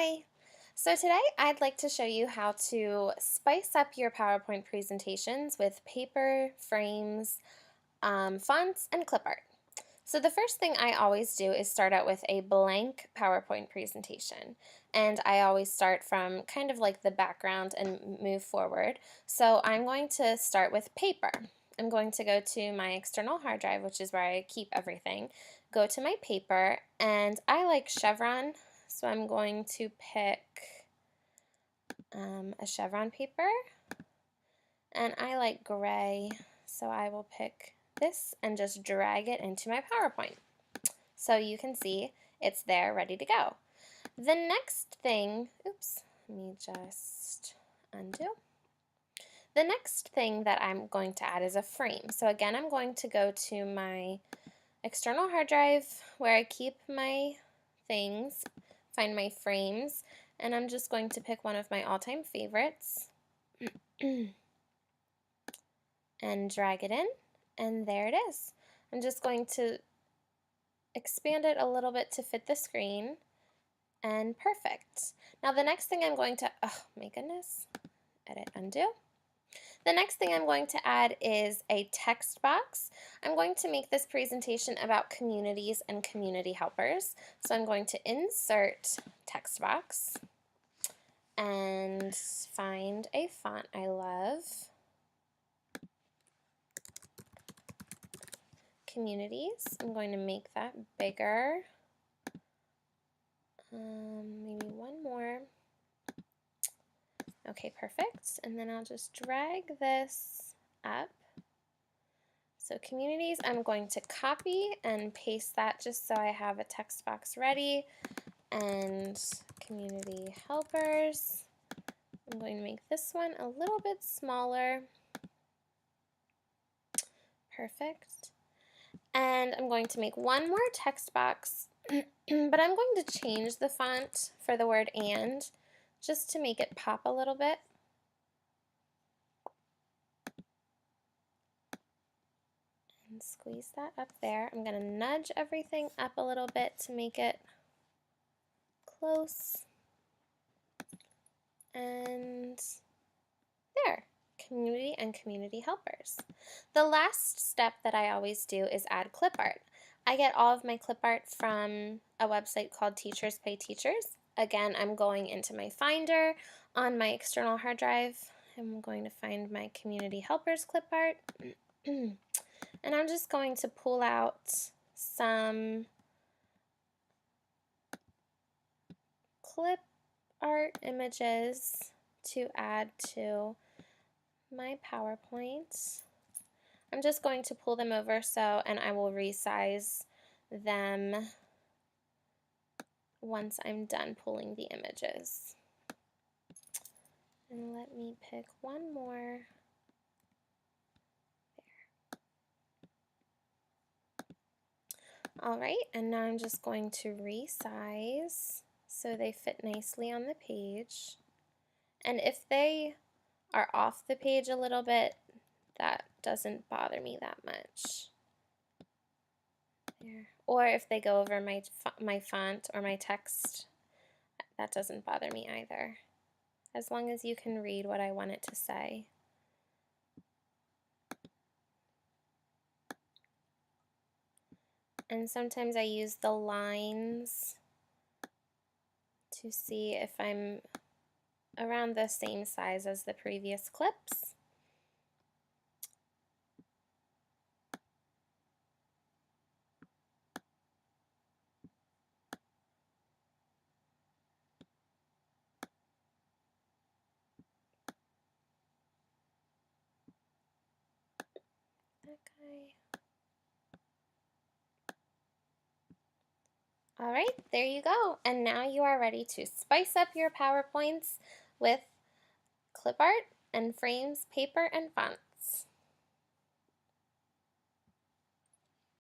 Hi! So today I'd like to show you how to spice up your PowerPoint presentations with paper, frames, fonts, and clip art. So the first thing I always do is start out with a blank PowerPoint presentation. And I always start from kind of like the background and move forward. So I'm going to start with paper. I'm going to go to my external hard drive, which is where I keep everything, go to my paper, and I like chevron, so I'm going to pick a chevron paper, and I like gray, so I will pick this and just drag it into my PowerPoint. So you can see it's there ready to go. The next thing, oops, let me just undo. The next thing that I'm going to add is a frame. So again, I'm going to go to my external hard drive where I keep my things, find my frames, and I'm just going to pick one of my all-time favorites and drag it in, and there it is. I'm just going to expand it a little bit to fit the screen, and perfect. Now the next thing I'm going to, oh my goodness, edit, undo. The next thing I'm going to add is a text box. I'm going to make this presentation about communities and community helpers. So I'm going to insert text box and find a font I love. Communities, I'm going to make that bigger. Maybe one more. Okay, perfect. And then I'll just drag this up. So communities, I'm going to copy and paste that just so I have a text box ready. And community helpers, I'm going to make this one a little bit smaller. Perfect. And I'm going to make one more text box, but I'm going to change the font for the word "and" just to make it pop a little bit. And squeeze that up there. I'm going to nudge everything up a little bit to make it close. And there, community and community helpers. The last step that I always do is add clip art. I get all of my clip art from a website called Teachers Pay Teachers. Again, I'm going into my Finder on my external hard drive. I'm going to find my community helpers clip art. And I'm just going to pull out some clip art images to add to my PowerPoint. I'm just going to pull them over and I will resize them once I'm done pulling the images. And let me pick one more. All right, and now I'm just going to resize so they fit nicely on the page. And if they are off the page a little bit, that doesn't bother me that much. There. Or if they go over my font or my text, that doesn't bother me either, as long as you can read what I want it to say. And sometimes I use the lines to see if I'm around the same size as the previous clips. That guy. All right, there you go. And now you are ready to spice up your PowerPoints with clip art and frames, paper, and fonts.